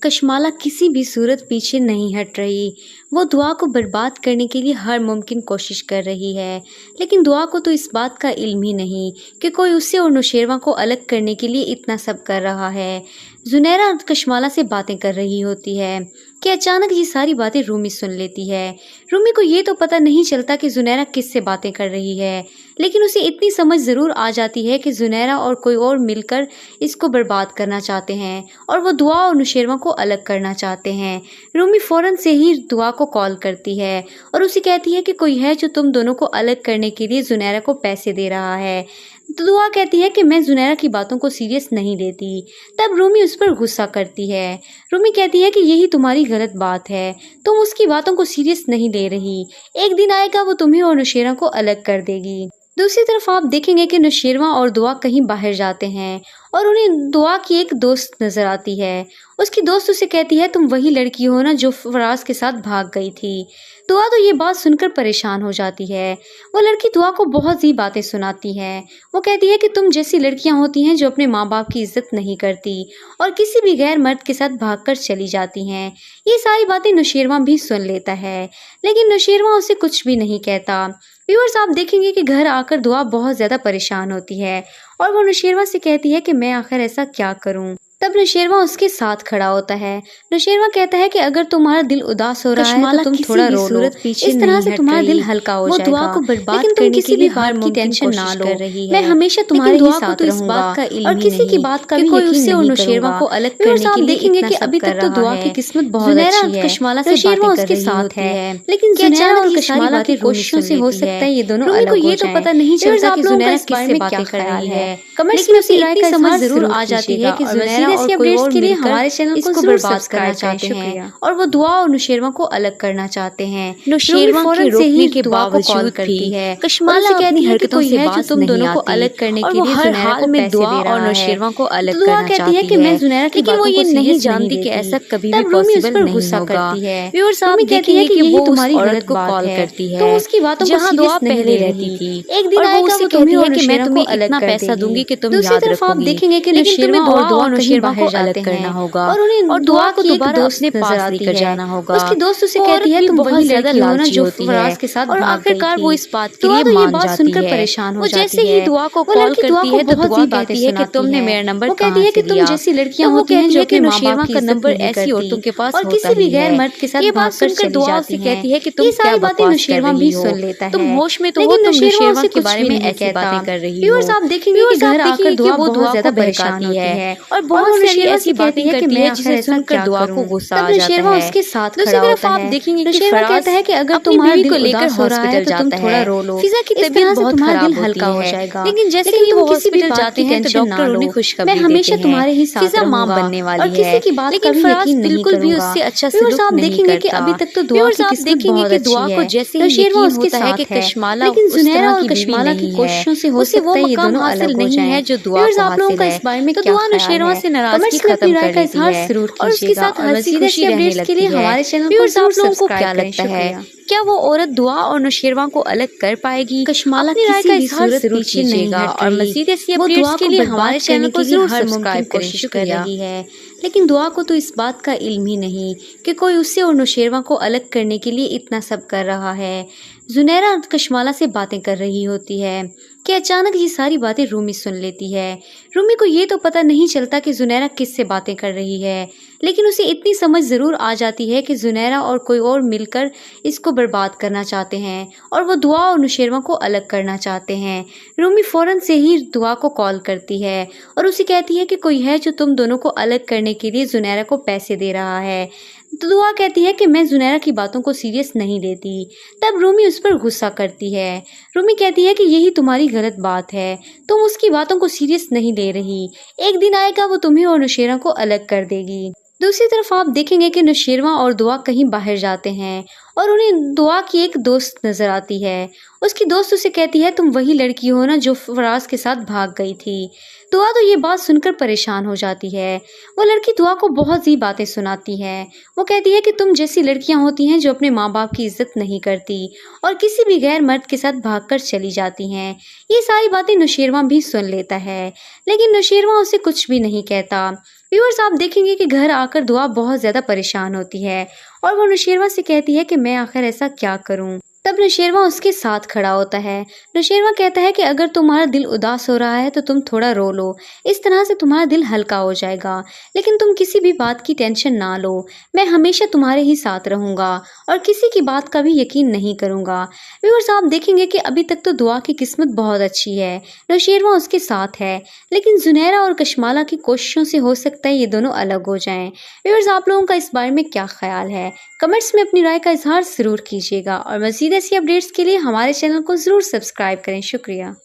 कशमाला किसी भी सूरत पीछे नहीं हट रही। वो दुआ को बर्बाद करने के लिए हर मुमकिन कोशिश कर रही है, लेकिन दुआ को तो इस बात का इल्म ही नहीं कि कोई उससे और नौशेरवा को अलग करने के लिए इतना सब कर रहा है। जुनैरा कशमाला से बातें कर रही होती है। کہ اچانک یہ ساری باتیں رومی سن لیتی ہے۔ رومی کو یہ تو پتہ نہیں چلتا کہ زنیرہ کس سے باتیں کر رہی ہے، لیکن اسے اتنی سمجھ ضرور آ جاتی ہے کہ زنیرہ اور کوئی اور مل کر اس کو برباد کرنا چاہتے ہیں اور وہ دعا اور نوشیروان کو الگ کرنا چاہتے ہیں۔ رومی فوراً سے ہی دعا کو کال کرتی ہے اور اسے کہتی ہے کہ کوئی ہے جو تم دونوں کو الگ کرنے کے لیے زنیرہ کو پیسے دے رہا ہے۔ تو دعا کہتی ہے کہ میں زنیرہ کی باتوں کو سیریس نہیں لیتی۔ تب رومی اس پر غصہ کرتی ہے۔ رومی کہتی ہے کہ یہی تمہاری غلط بات ہے، تم اس کی باتوں کو سیریس نہیں لے رہی، ایک دن آئے گا وہ تمہیں اور نوشیروان کو الگ کر دے گی۔ دوسری طرف آپ دیکھیں گے کہ نوشیروان اور دعا کہیں باہر جاتے ہیں اور انہیں دعا کی ایک دوست نظر آتی ہے۔ اس کی دوست اسے کہتی ہے تم وہی لڑکی ہو نا جو فراز کے ساتھ بھاگ گئی تھی۔ دعا تو یہ بات سن کر پریشان ہو جاتی ہے۔ وہ لڑکی دعا کو بہت سی باتیں سناتی ہے۔ وہ کہتی ہے کہ تم جیسی لڑکیاں ہوتی ہیں جو اپنے ماں باپ کی عزت نہیں کرتی اور کسی بھی غیر مرد کے ساتھ بھاگ کر چلی جاتی ہیں۔ یہ ساری باتیں نوشیروان بھی سن لیتا ہے، لیکن نوشیروان اسے کچھ بھی نہیں کہتا۔ ویورز آپ دیکھیں گے کہ گھر آ کر دعا بہت زیادہ پریشان ہوتی ہے اور وہ نوشیروان سے کہتی ہے کہ میں آخر ایسا کیا کروں۔ تب نوشیروان اس کے ساتھ کھڑا ہوتا ہے۔ نوشیروان کہتا ہے کہ اگر تمہارا دل اداس ہو رہا ہے تو تم تھوڑا رو لو، اس طرح سے تمہارا دل ہلکا ہو جائے گا۔ دعا کو برباد کرنے کے لیے ہر کی ٹینشن نہ لو، میں ہمیشہ تمہارے ہی ساتھ رہوں گا اور کسی کی بات کا بھی یقین نہیں کروں گا۔ کو الگ کرنے کے لیے دیکھیں گے کہ ابھی تک تو دعا کی قسمت بہت اچھی ہے، کشمالہ سے باتیں کر رہی ہے، لیکن زنیرہ اور کشمالہ کی کوششوں سے ہو سکتا ہے یہ دونوں الگ ہو جائیں۔ کو یہ تو پتہ نہیں چلتا کہ زنیرہ کس سے باتیں کر رہی ہے، لیکن اسے اتنی سمجھ ضرور آ جاتی ہے کہ زنیرہ اور کوئی اور مل کر ہمارے چینل کو برباد کرنا چاہتے ہیں اور وہ دعا اور نوشیروان کو الگ کرنا چاہتے ہیں۔ نوشیروان فوراً سے ہی دعا کو کال کرتی ہے۔ کشمالہ کہتی ہے کہ کوئی ہے جو تم دونوں کو الگ کرنے کے لیے زنیرہ کو پیسے دے رہا ہے اور نوشیروان کو الگ کرنا چاہتی ہے کہ میں زنیرہ کی باتوں کو نہیں جانتی کہ ایسا کبھی بھی پاسبل نہیں ہوگا۔ ویورز آپ کہتی ہے کہ یہی تمہاری غلط بات ہے، تم اس کی باتوں کو سیریس نہیں لے رہی تھی، ایک دن آئے گا وہ تمہیں اور کہ میں تمہیں اتنا پیسہ دوں گی کہ تم یاد رکھو گی۔ دوسری طرف آپ دیکھیں گے کہ نوشیروان اور دعا نوشیروان کو الگ کرنا ہوگا اور انہیں دعا کو دوبارہ اپنے پاس لے کر جانا ہوگا۔ اس کی دوست اسے کہتی ہے تم بہت زیادہ لالچی ہوتی ہے اور آخرکار وہ اس بات کے لیے مان جاتی ہے۔ وہ جیسے ہی دعا کو کال کرتی ہے تو دعا کہتی ہے کہ تم نے میرا نمبر کہاں سے لیا؟ وہ کہتی ہے کہ تم جیسی لڑکیاں ہوتی ہیں جو اپنے ماں باپ کی عزت نہیں کرتی عورتوں کے پاس اور کسی بھی غیر مرد کے ساتھ بھاگ کر چلی جاتی ہیں۔ کہتی ہے کہ تم کیا باتیں نوشیروان بھی سن لیتا ہے، تم ہوش میں تو ہو، تم نوشیروان کے بارے میں ایسی باتیں کر رہی ہو۔ ویورز آپ دیکھیں گے کہ گھر آ کر دعا بہت زیادہ پریشان ہوتی ہے اور بہت ساری ایسی باتیں کرتی ہے جسے سن کر دعا کو غصہ آ جاتا ہے۔ اس کے ساتھ کھڑا ہوتا ہے۔ آپ دیکھیں گے کہ فراز کہتا ہے کہ اگر تمہارا دل کو لے کر ہاسپٹل جاتا ہے تھوڑا رو لو، فضا کی طبیعت بہت خراب ہلکا ہو جائے گا، لیکن جیسے ہی وہ ہاسپٹل جاتے ہیں تو ڈاکٹر انہیں خوشخبری دیتے ہیں، میں ہمیشہ تمہارے ہی ساتھ رہوں گا اور کسی کی بات کا بھی یقین نہیں کروں گا۔ سے اچھا سلوک نہیں کرتا۔ ابھی تک تو دعا کی قسمت بہت اچھی ہے، نوشیروان اس کے ساتھ ہے لیکن زنیرہ اور کشمالہ کی کوششوں سے ہو سکتا ہے یہ دونوں الگ ہو جائیں۔ جو دعا کو حاصل ہے تو دعا نوشیروان سے ناراضگی ختم کر دیتی ہے اور اس کے ساتھ مزید ایسی اپڈیٹس کے لیے ہمارے چینل کو ضرور سبسکرائب کریں۔ لگتا ہے کیا وہ عورت دعا اور نوشیروان کو الگ کر پائے گی؟ کشمالہ کسی بھی صورت پیچھے نہیں گا اور مزید ایسی اپڈیٹس کے لیے ہمارے چینل کو ضرور سبسکرائب کوشش کر رہی ہے، لیکن دعا کو تو اس بات کا علم ہی نہیں کہ کوئی اسے اور نوشیروان کو الگ کرنے کے لیے اتنا سب کر رہا ہے۔ زنیرہ کشمالہ سے باتیں کر رہی ہوتی ہے کہ اچانک یہ ساری باتیں رومی سن لیتی ہے۔ رومی کو یہ تو پتہ نہیں چلتا کہ زنیرہ کس سے باتیں کر رہی ہے، لیکن اسے اتنی سمجھ ضرور آ جاتی ہے کہ زنیرہ اور کوئی اور مل کر اس کو برباد کرنا چاہتے ہیں اور وہ دعا اور نوشیروان کو الگ کرنا چاہتے ہیں۔ رومی فوراً سے ہی دعا کو کال کرتی ہے اور اسے کہتی ہے کہ کوئی ہے جو تم دونوں کو الگ کرنے کے لیے زنیرہ کو پیسے دے رہا ہے۔ تو دعا کہتی ہے کہ میں زنیرہ کی باتوں کو سیریس نہیں لیتی۔ تب رومی اس پر غصہ کرتی ہے۔ رومی کہتی ہے کہ یہی تمہاری غلط بات ہے، تم اس کی باتوں کو سیریس نہیں لے رہی، ایک دن آئے گا وہ تمہیں اور نوشیروان کو الگ کر دے گی۔ دوسری طرف آپ دیکھیں گے کہ نوشیروان اور دعا کہیں باہر جاتے ہیں اور انہیں دعا کی ایک دوست نظر آتی ہے۔ اس کی دوست اسے کہتی ہے تم وہی لڑکی ہو نا جو فراز کے ساتھ بھاگ گئی تھی۔ دعا تو یہ بات سن کر پریشان ہو جاتی ہے۔ وہ لڑکی دعا کو بہت سی باتیں سناتی ہے۔ وہ کہتی ہے کہ تم جیسی لڑکیاں ہوتی ہیں جو اپنے ماں باپ کی عزت نہیں کرتی اور کسی بھی غیر مرد کے ساتھ بھاگ کر چلی جاتی ہیں۔ یہ ساری باتیں نوشیروان بھی سن لیتا ہے، لیکن نوشیروان اسے کچھ بھی نہیں کہتا۔ ویورز آپ دیکھیں گے کہ گھر آ کر دعا بہت زیادہ پریشان ہوتی ہے اور وہ نوشیروان سے کہتی ہے کہ میں آخر ایسا کیا کروں۔ तब नौशेरवां उसके साथ खड़ा होता है। नौशेरवां कहता है कि अगर तुम्हारा दिल उदास हो रहा है तो तुम थोड़ा रो लो, इस तरह से तुम्हारा दिल हल्का हो जाएगा। लेकिन तुम किसी भी बात की टेंशन ना लो, मैं हमेशा तुम्हारे ही साथ रहूँगा और किसी की बात का भी यकीन नहीं करूँगा। व्यूअर्स, आप देखेंगे कि अभी तक तो दुआ की किस्मत बहुत अच्छी है, नौशेरवां उसके साथ है, लेकिन जुनैरा और कशमाला की कोशिशों से हो सकता है ये दोनों अलग हो जाएं। व्यूअर्स, आप लोगों का इस बारे में क्या ख्याल है? कमेंट्स में अपनी राय का इजहार ज़रूर कीजिएगा और मज़ीद ऐसी अपडेट्स के लिए हमारे चैनल को ज़रूर सब्सक्राइब करें। शुक्रिया।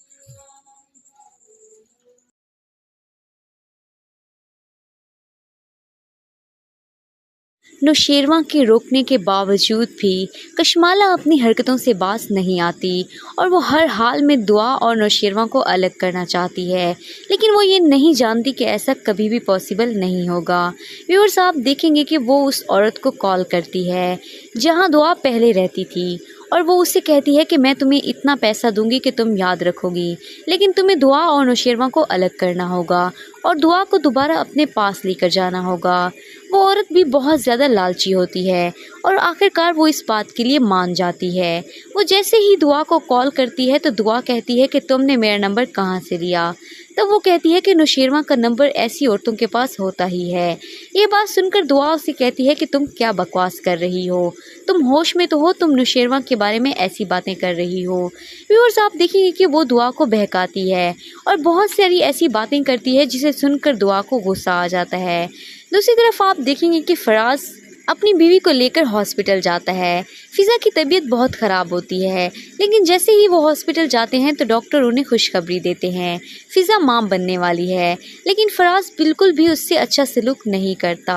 नौशेरवां के रोकने के बावजूद भी कशमाला अपनी हरकतों से बाज नहीं आती और वो हर हाल में दुआ और नौशेरवां को अलग करना चाहती है, लेकिन वो ये नहीं जानती कि ऐसा कभी भी पॉसिबल नहीं होगा। व्यूअर्स, आप देखेंगे कि वो उस औरत को कॉल करती है जहां दुआ पहले रहती थी और वो उससे कहती है कि मैं तुम्हें इतना पैसा दूंगी कि तुम याद रखोगी, लेकिन तुम्हें दुआ और नौशेरवां को अलग करना होगा और दुआ को दोबारा अपने पास लेकर जाना होगा। वो औरत भी बहुत ज़्यादा लालची होती है और आखिरकार वो इस बात के लिए मान जाती है। वो जैसे ही दुआ को कॉल करती है तो दुआ कहती है कि तुमने मेरा नंबर कहाँ से लिया? तब वो कहती है कि नौशेरवां का नंबर ऐसी औरतों के पास होता ही है। ये बात सुनकर दुआ उससे कहती है कि तुम क्या बकवास कर रही हो, तुम होश में तो हो, तुम नौशेरवां के बारे में ऐसी बातें कर रही हो। व्यूअर्स, आप देखेंगे कि वो दुआ को बहकाती है और बहुत सारी ऐसी बातें करती है जिसे सुनकर दुआ को गुस्सा आ जाता है। दूसरी तरफ आप देखेंगे कि फराज अपनी बीवी को लेकर हॉस्पिटल जाता है। फ़िज़ा की तबीयत बहुत ख़राब होती है, लेकिन जैसे ही वो हॉस्पिटल जाते हैं तो डॉक्टर उन्हें खुशखबरी देते हैं, फ़िज़ा मां बनने वाली है, लेकिन फराज बिल्कुल भी उससे अच्छा सलूक नहीं करता।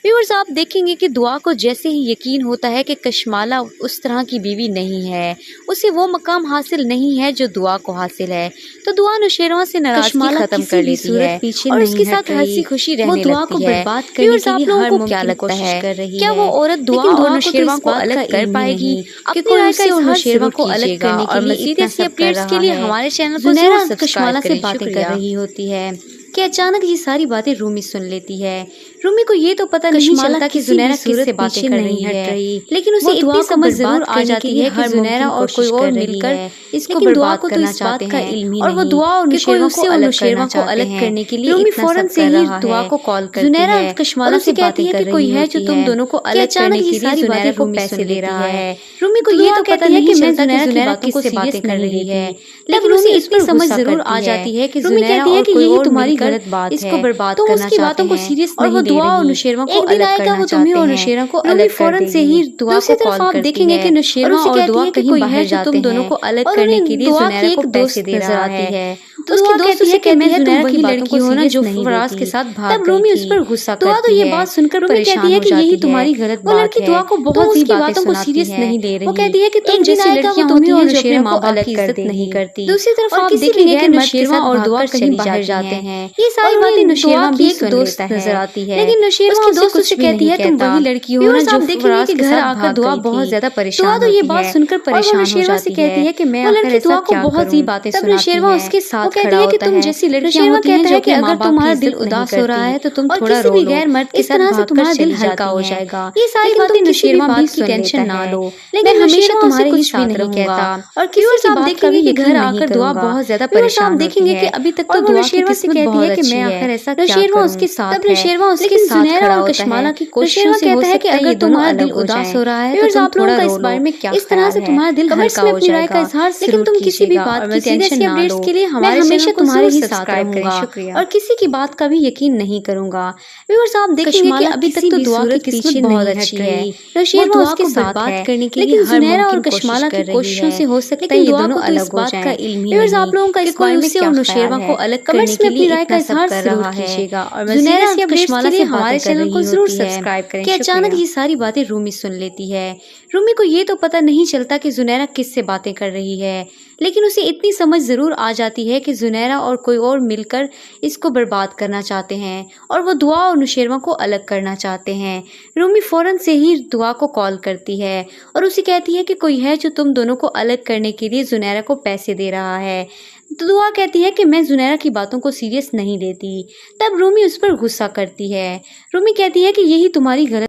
व्यूअर्स, आप देखेंगे कि दुआ को जैसे ही यकीन होता है कि कशमाला उस तरह की बीवी नहीं है, उसे वो मकाम हासिल नहीं है जो दुआ को हासिल है, तो दुआ नौशेरवां से नाराज़गी ख़त्म कर लेती है और उसके साथ हंसी खुशी रहने लगती है। व्यूअर्स, आप लोगों को क्या लगता है, क्या वो औरत दुआ और नौशेरवां को अलग कर पाएगी? अपनी राय का इजहार नौशेरवां को अलग करने के लिए मज़ीद ऐसी अपडेट्स के लिए हमारे चैनल को ज़रूर सब्सक्राइब करें। बातें कर रही होती है कि अचानक ये सारी बातें रूमी सुन लेती है। रूमी को ये तो पता नहीं चलता कि जुनैरा किससे बातें कर रही है, लेकिन उसे इतनी समझ जरूर आ जाती है कि जुनैरा और कोई और मिलकर इसको बर्बाद करना चाहते हैं और वो दुआ और नौशेरवां को अलग करने के लिए रूमी फौरन से ही दुआ को कॉल करती है और कशमाला से कहती है कि कोई है जो तुम दोनों को अलग करने के लिए जुनैरा को पैसे दे रहा है। रूमी को ये तो पता नहीं चलता कि जुनैरा किससे बातें कर रही है, लेकिन उसे इतनी समझ जरूर आ जाती है कि जुनैरा और कोई और तुम्हारी गलत बात इसको बर्बाद करना चाहते हैं और वो दुआ और नौशेरवां को अलग करना चाहते हैं। नौशेरवां को अलग फौरन से ही दुआ को कॉल करती है। देखेंगे कि नौशेरवां और दुआ कहीं बाहर जाते हैं, तुम दोनों को अलग करने के लिए जुनैरा को पैसे दे रहा है। तो उसके दोस्त उसे कहती है तुम वही लड़की हो ना जो फराज के साथ भाग गई। तब रूमी उस पर गुस्सा करती है। तो ये बात सुनकर परेशान हो जाती है कि यही तुम्हारी गलत बात है। वो लड़की दुआ को बहुत सी बातों को सीरियस नहीं ले रही। वो कहती है कि तुम जैसी लड़कियां होती हैं जो अपने माँ बाप की इज्जत नहीं करती। दूसरी तरफ आप देखेंगे कि नौशेरवां और दुआ कहीं बाहर जाते हैं। ये सारी बातें नौशेरवां की एक दोस्त नजर आती है, लेकिन नौशेरवां उसकी दोस्त उसे कहती है तुम वही लड़की हो ना जो फराज के साथ घर आकर दुआ बहुत ज्यादा परेशान होती है। ये बात सुनकर परेशान हो जाती है कि मैं आखिर ऐसा क्या करूं। बहुत सी बातें सुनाती है। नौशेरवां उसके साथ खड़ा होता है। जैसी लड़कियां होती हैं जो कि अगर तुम्हारा दिल उदास हो रहा है तो तुम थोड़ा रो लो, गैर मर्द के साथ से तुम्हारा दिल हल्का हो जाएगा। ये सारी बातें नौशेरवां भी की टेंशन ना लो, लेकिन हमेशा तुम्हारे ही साथ रहूंगा और किसी की बात कभी ये घर आकर दुआ बहुत ज्यादा परेशान देखेंगे कि अभी तक तो दुआ की किस्मत कहती है कि मैं आखिर ऐसा क्या करूं। नौशेरवां उसके साथ है, नौशेरवां उसके साथ खड़ा होता है। कशमाला की कोशिशों से कहता है कि अगर तुम्हारा दिल उदास हो रहा है तो तुम थोड़ा रो लो। इस बारे में क्या इस तरह से तुम्हारा दिल हल्का हो जाएगा, लेकिन तुम किसी भी बात की टेंशन ना लो। के लिए हमारे हमेशा तुम्हारे ही साथ रहूंगा और किसी की बात का भी यकीन नहीं करूंगा। व्यूअर्स, आप देखेंगे कि अभी तक तो दुआ की किस्मत बहुत अच्छी है। नौशेरवां उसके साथ बात करने के लिए जुनैरा और कशमाला की कोशिशों से हो सकता है ये दोनों अलग हो जाएं। व्यूअर्स, आप लोगों का इस बारे में क्या नौशेरवां को अलग करने के लिए राय का इजहार जरूर कीजिएगा और जुनैरा और कशमाला से हमारे चैनल को जरूर सब्सक्राइब करें कि अचानक ये सारी बातें रूमी सुन लेती है। रूमी को ये तो पता नहीं चलता कि जुनैरा किससे बातें कर रही है, लेकिन उसे इतनी समझ ज़रूर आ जाती है कि जुनैरा और कोई और मिलकर इसको बर्बाद करना चाहते हैं और वो दुआ और नौशेरवां को अलग करना चाहते हैं। रूमी फ़ौरन से ही दुआ को कॉल करती है और उसे कहती है कि कोई है जो तुम दोनों को अलग करने के लिए जुनैरा को पैसे दे रहा है। तो दुआ कहती है कि मैं जुनैरा की बातों को सीरियस नहीं लेती। तब रूमी उस पर गुस्सा करती है। रूमी कहती है कि यही तुम्हारी गलत